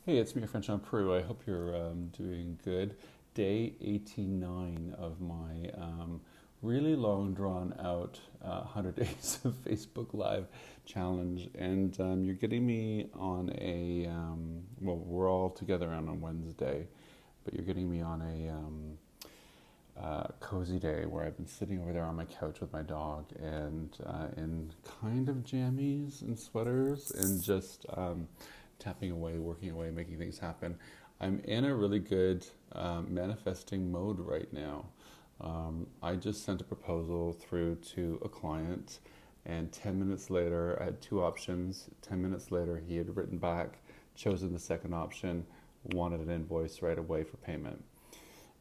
Hey, it's me, your friend Shaun Proulx. I hope you're doing good. Day 89 of my really long, drawn out 100 Days of Facebook Live challenge. And you're getting me on well, we're all together on Wednesday, but you're getting me on a cozy day where I've been sitting over there on my couch with my dog and in kind of jammies and sweaters and just tapping away, working away, making things happen. I'm in a really good manifesting mode right now. I just sent a proposal through to a client, and 10 minutes later, I had two options. 10 minutes later, he had written back, chosen the second option, wanted an invoice right away for payment.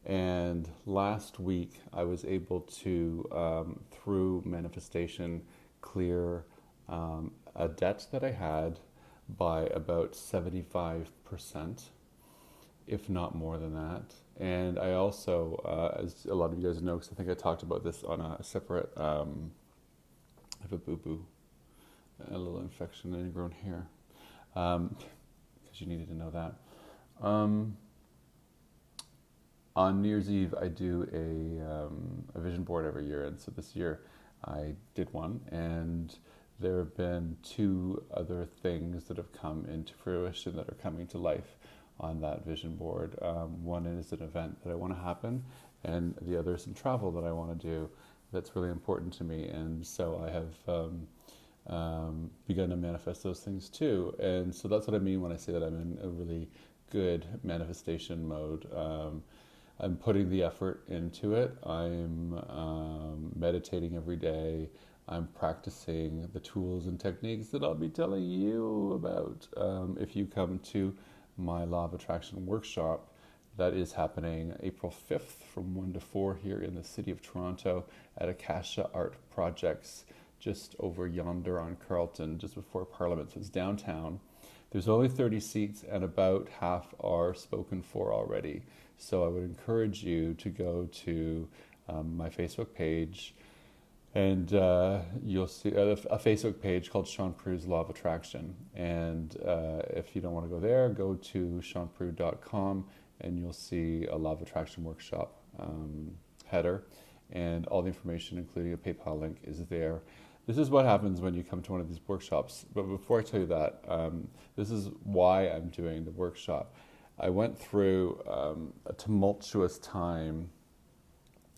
And last week, I was able to, through manifestation, clear a debt that I had by about 75%, if not more than that. And I also, as a lot of you guys know, because I think I talked about this on a separate, I have a boo-boo, a little infection in ingrown hair, because you needed to know that. On New Year's Eve, I do a vision board every year, and so this year I did one, and there have been two other things that have come into fruition that are coming to life on that vision board. One is an event that I want to happen, and the other is some travel that I want to do that's really important to me, and so I have begun to manifest those things too. And so that's what I mean when I say that I'm in a really good manifestation mode. I'm putting the effort into it. I'm meditating every day. I'm practicing the tools and techniques that I'll be telling you about if you come to my Law of Attraction workshop. That is happening April 5th from 1 to 4 here in the city of Toronto at Akasha Art Projects, just over yonder on Carlton, just before Parliament. So it's downtown. There's only 30 seats and about half are spoken for already. So I would encourage you to go to my Facebook page, and you'll see a Facebook page called Shaun Proulx Law of Attraction. And if you don't want to go there, go to shaunproulx.com and you'll see a Law of Attraction workshop header, and all the information, including a PayPal link, is there. This is what happens when you come to one of these workshops. But before I tell you that, this is why I'm doing the workshop. I went through a tumultuous time,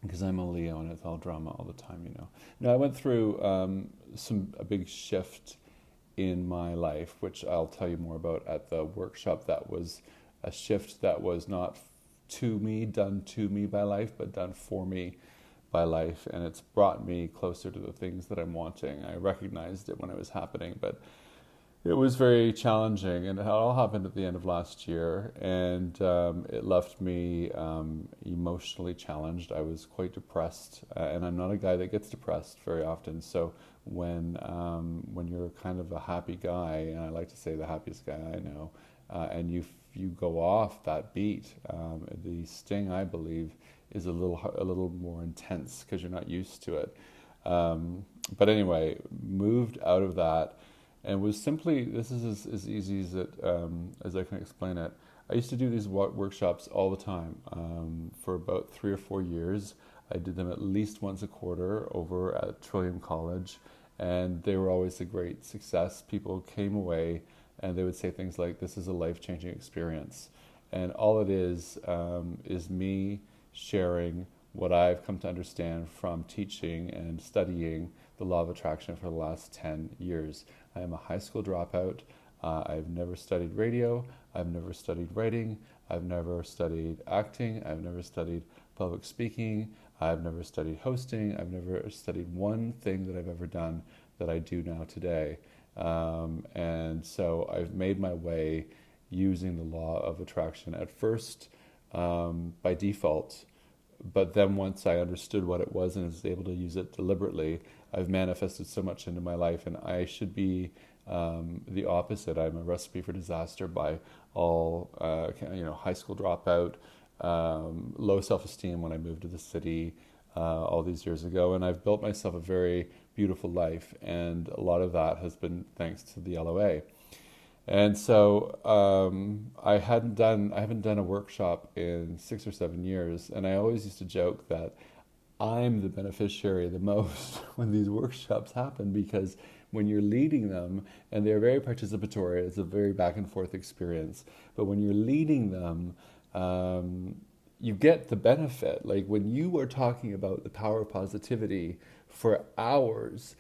because I'm a Leo and it's all drama all the time, you know. Now, I went through a big shift in my life, which I'll tell you more about at the workshop. That was a shift that was not done to me by life, but done for me by life. And it's brought me closer to the things that I'm wanting. I recognized it when it was happening, but it was very challenging, and it all happened at the end of last year, and it left me emotionally challenged. I was quite depressed, and I'm not a guy that gets depressed very often. So when you're kind of a happy guy, and I like to say the happiest guy I know, and you go off that beat, the sting, I believe, is a little more intense because you're not used to it. But anyway, moved out of that. And was simply, this is as easy as I can explain it. I used to do these workshops all the time for about 3 or 4 years. I did them at least once a quarter over at Trillium College, and they were always a great success. People came away and they would say things like, "This is a life-changing experience." And all it is me sharing what I've come to understand from teaching and studying the Law of Attraction for the last 10 years. I am a high school dropout. I've never studied radio. I've never studied writing. I've never studied acting. I've never studied public speaking. I've never studied hosting. I've never studied one thing that I've ever done that I do now today. And so I've made my way using the Law of Attraction at first by default. But then once I understood what it was and was able to use it deliberately, I've manifested so much into my life, and I should be the opposite. I'm a recipe for disaster by all, high school dropout, low self-esteem when I moved to the city all these years ago, and I've built myself a very beautiful life, and a lot of that has been thanks to the LOA. And so I haven't done a workshop in 6 or 7 years, and I always used to joke that I'm the beneficiary the most when these workshops happen, because when you're leading them, and they're very participatory, it's a very back and forth experience. But when you're leading them, um, you get the benefit. Like when you are talking about the power of positivity for hours,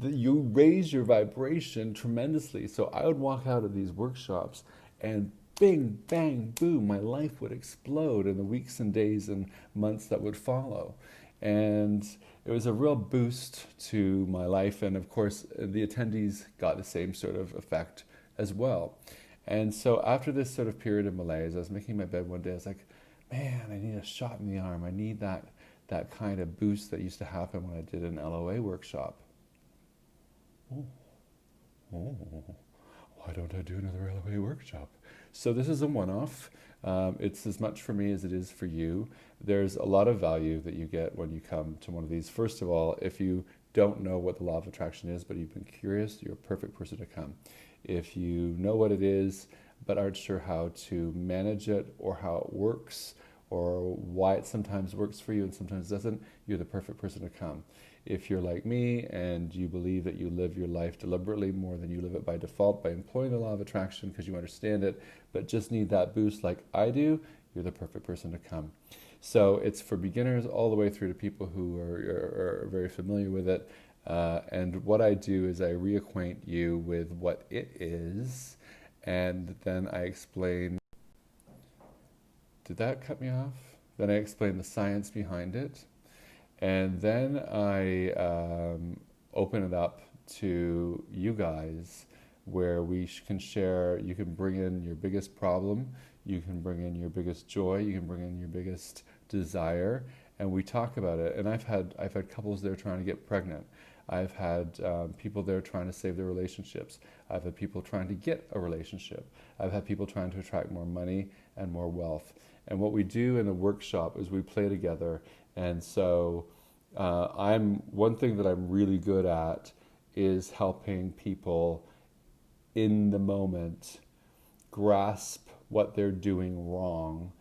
you raise your vibration tremendously. So I would walk out of these workshops and bing, bang, boom, my life would explode in the weeks and days and months that would follow. And it was a real boost to my life. And of course, the attendees got the same sort of effect as well. And so after this sort of period of malaise, I was making my bed one day. I was like, man, I need a shot in the arm. I need that kind of boost that used to happen when I did an LOA workshop. Oh, oh, why don't I do another LOA workshop? So this is a one-off. It's as much for me as it is for you. There's a lot of value that you get when you come to one of these. First of all, if you don't know what the law of attraction is, but you've been curious, you're a perfect person to come. If you know what it is, but aren't sure how to manage it or how it works or why it sometimes works for you and sometimes doesn't, you're the perfect person to come. If you're like me and you believe that you live your life deliberately more than you live it by default by employing the law of attraction because you understand it, but just need that boost like I do, you're the perfect person to come. So it's for beginners all the way through to people who are very familiar with it. And what I do is I reacquaint you with what it is, and then I explain. Did that cut me off? Then I explain the science behind it, and then I open it up to you guys where we can share. You can bring in your biggest problem, you can bring in your biggest joy, you can bring in your biggest desire, and we talk about it. And I've had couples there trying to get pregnant. I've had people there trying to save their relationships. I've had people trying to get a relationship. I've had people trying to attract more money and more wealth. And what we do in a workshop is we play together. And so I'm one thing that I'm really good at is helping people in the moment grasp what they're doing wrong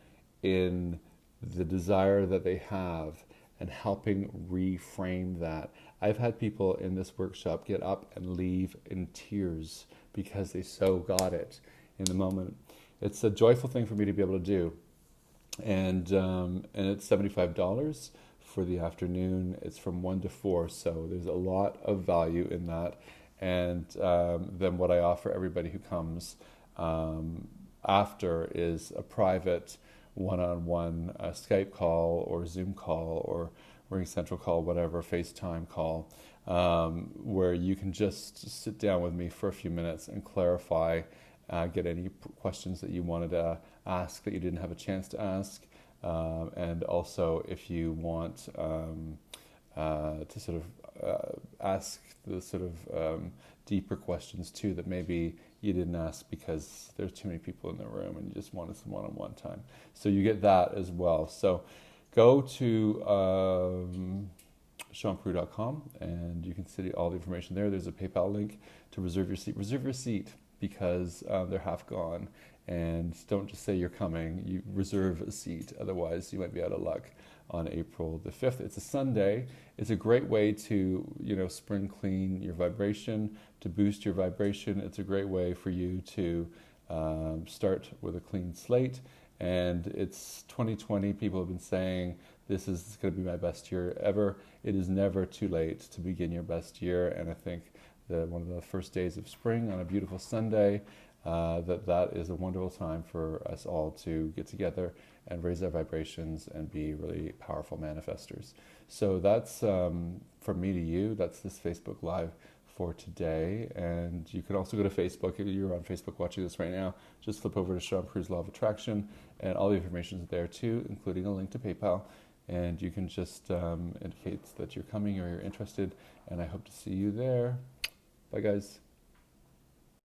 in the desire that they have and helping reframe that. I've had people in this workshop get up and leave in tears because they so got it in the moment. It's a joyful thing for me to be able to do. And it's $75 for the afternoon. It's from 1 to 4, so there's a lot of value in that. And then what I offer everybody who comes after is a private one-on-one Skype call or Zoom call or Ring Central call, whatever, FaceTime call, where you can just sit down with me for a few minutes and clarify, get any questions that you wanted to ask that you didn't have a chance to ask, and also if you want to sort of ask the sort of deeper questions too that maybe you didn't ask because there's too many people in the room and you just wanted some one-on-one time. So you get that as well. So go to ShaunProulx.com and you can see all the information there. There's a PayPal link to reserve your seat. Reserve your seat because they're half gone. And don't just say you're coming, you reserve a seat. Otherwise, you might be out of luck on April the 5th. It's a Sunday. It's a great way to, spring clean your vibration, to boost your vibration. It's a great way for you to start with a clean slate. And it's 2020. People have been saying this is going to be my best year ever. It is never too late to begin your best year. And I think that one of the first days of spring on a beautiful Sunday, that is a wonderful time for us all to get together and raise our vibrations and be really powerful manifestors. So that's from me to you. That's this Facebook Live for today. And you can also go to Facebook. If you're on Facebook watching this right now, just flip over to Shaun Proulx Law of Attraction, and all the information is there too, including a link to PayPal. And you can just indicate that you're coming or you're interested, and I hope to see you there. Bye, guys.